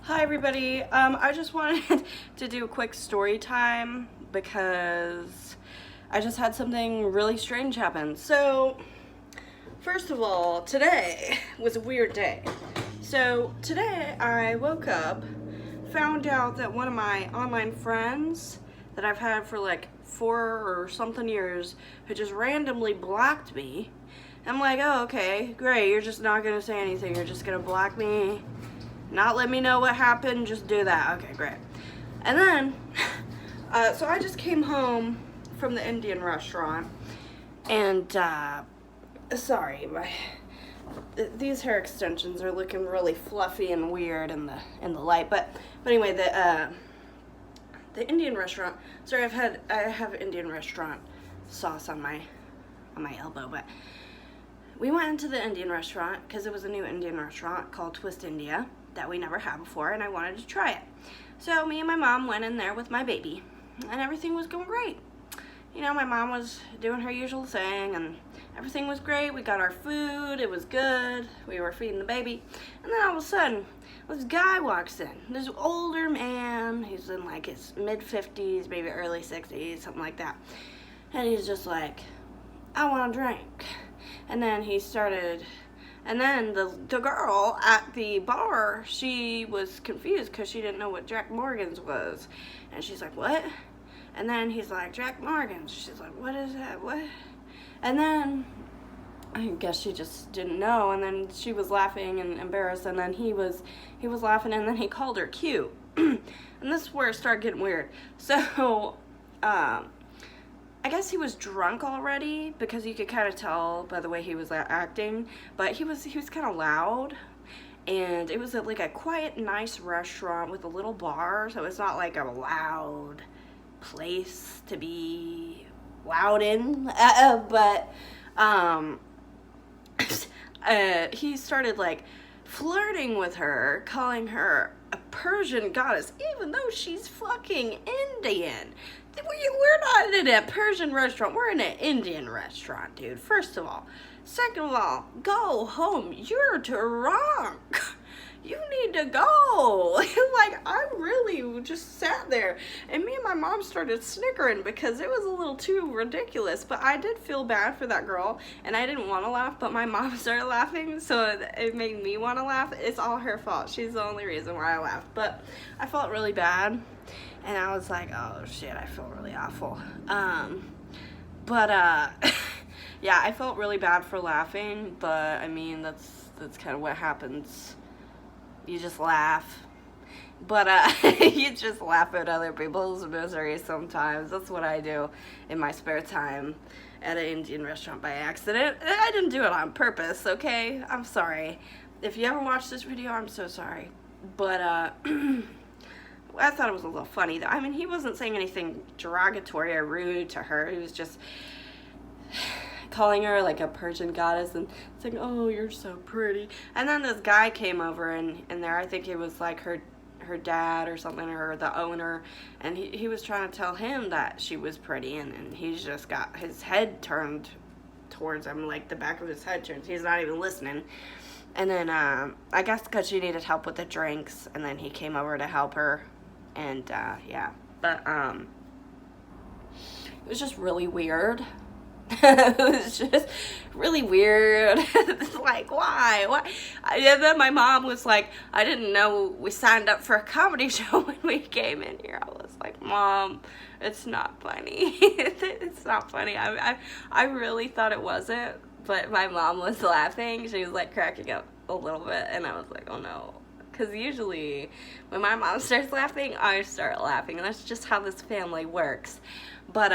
Hi everybody. I just wanted to do a quick story time because I just had something really strange happen. So, first of all, today was a weird day. So, today I woke up, found out that one of my online friends that I've had for like 4 or something years had just randomly blocked me. I'm like, oh, okay, great. You're just not gonna say anything. You're just gonna block me, not let me know what happened, just do that. Okay, great. And then, so I just came home from the Indian restaurant, and, sorry, these hair extensions are looking really fluffy and weird in the light, but anyway, the Indian restaurant, sorry, I have Indian restaurant sauce on my elbow, but we went into the Indian restaurant because it was a new Indian restaurant called Twist India that we never had before, and I wanted to try it. So me and my mom went in there with my baby, and everything was going great. You know, my mom was doing her usual thing, and everything was great. We got our food, it was good, we were feeding the baby, and then all of a sudden, this guy walks in, this older man, he's in like his mid-50s, maybe early 60s, something like that, and he's just like, I want a drink. And then he started, and then the girl at the bar, she was confused because she didn't know what Jack Morgan's was. And she's like, what? And then he's like, Jack Morgan's. She's like, what is that? What? And then I guess she just didn't know. And then she was laughing and embarrassed. And then he was laughing, and then he called her cute. And this is where it started getting weird. So, I guess he was drunk already because you could kind of tell by the way he was acting, but he was kind of loud, and it was like a quiet, nice restaurant with a little bar, so it's not like a loud place to be loud in, but he started like flirting with her, calling her a Persian goddess, even though she's fucking Indian. We're not in a Persian restaurant. We're in an Indian restaurant, dude. First of all. Second of all, go home. You're drunk. You need to go. Like, I really just sat there, and me and my mom started snickering because it was a little too ridiculous. But I did feel bad for that girl, and I didn't want to laugh, but my mom started laughing, so it made me want to laugh. It's all her fault. She's the only reason why I laughed. But I felt really bad, and I was like, oh shit, I feel really awful. Yeah, I felt really bad for laughing, but I mean, that's kind of what happens. You just laugh. But you just laugh at other people's misery sometimes. That's what I do in my spare time at an Indian restaurant by accident. I didn't do it on purpose, okay? I'm sorry. If you ever watch this video, I'm so sorry. But I thought it was a little funny though. I mean, he wasn't saying anything derogatory or rude to her. He was just calling her like a Persian goddess and saying, oh, you're so pretty. And then this guy came over, and there, I think it was like her dad or something, or the owner, and he was trying to tell him that she was pretty, and he's just got his head turned towards him, like the back of his head turns. He's not even listening. And then I guess because she needed help with the drinks, and then he came over to help her, and yeah. But it was just really weird. It was just really weird. Like, why? And then my mom was like, I didn't know we signed up for a comedy show when we came in here. I was like, Mom, it's not funny. It's not funny. I really thought it wasn't, but my mom was laughing. She was like cracking up a little bit, and I was like, oh no. Because usually when my mom starts laughing, I start laughing, and that's just how this family works. But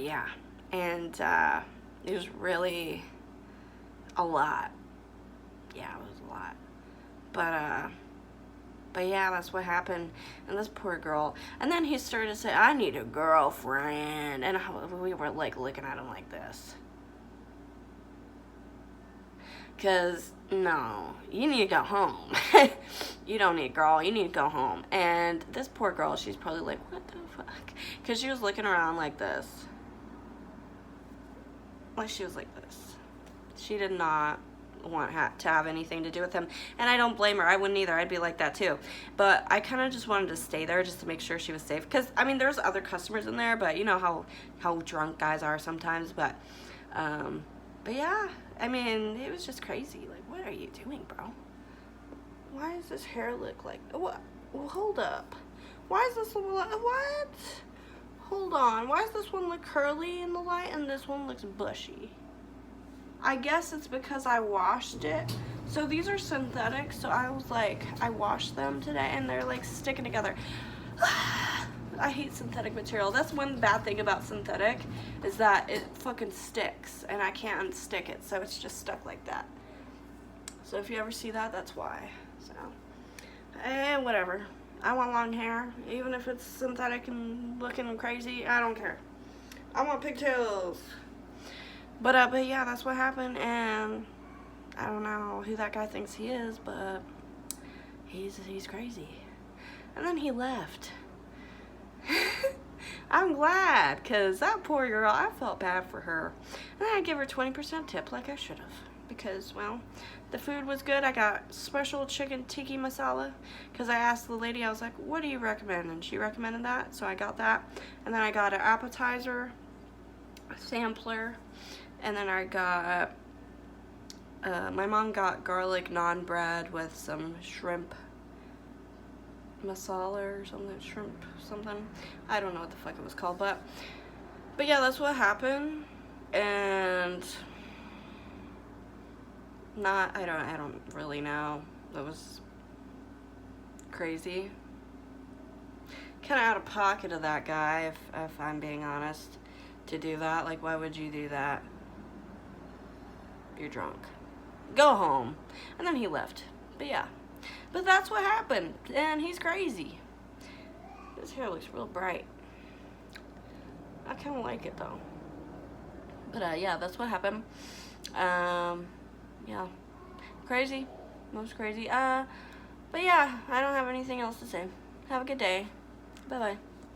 yeah, and it was really a lot. Yeah, it was a lot. But yeah, that's what happened. And this poor girl. And then he started to say, I need a girlfriend. And we were like looking at him like this. Because, no, you need to go home. You don't need a girl, you need to go home. And this poor girl, she's probably like, what the fuck? Because she was looking around like this. Like, she was like this. She did not want to have anything to do with him. And I don't blame her. I wouldn't either. I'd be like that too. But I kind of just wanted to stay there just to make sure she was safe. Because, I mean, there's other customers in there, but you know how drunk guys are sometimes. But yeah, I mean, it was just crazy. Like, what are you doing, bro? Why does this hair look like... What? Well, hold up. Why is this... What? Hold on. Why does this one look curly in the light and this one looks bushy? I guess it's because I washed it. So these are synthetic, so I was like, I washed them today and they're like sticking together. I hate synthetic material. That's one bad thing about synthetic, is that it fucking sticks and I can't unstick it, so it's just stuck like that. So if you ever see that, that's why. So, whatever. I want long hair, even if it's synthetic and looking crazy. I don't care. I want pigtails. But yeah, that's what happened, and I don't know who that guy thinks he is, but he's crazy. And then he left. I'm glad, because that poor girl, I felt bad for her. And then I give her 20% tip like I should have, because, well, the food was good. I got special chicken tikka masala, because I asked the lady, I was like, what do you recommend? And she recommended that, so I got that. And then I got an appetizer, a sampler, and then I got, my mom got garlic naan bread with some shrimp masala or something, shrimp something. I don't know what the fuck it was called, but yeah, that's what happened. And I don't really know. That was crazy. Kind of out of pocket of that guy, if I'm being honest, to do that. Like, why would you do that? You're drunk. Go home. And then he left. But yeah. But that's what happened. And he's crazy. His hair looks real bright. I kind of like it though. But yeah, that's what happened. Yeah. Crazy. Most crazy. But yeah, I don't have anything else to say. Have a good day. Bye-bye.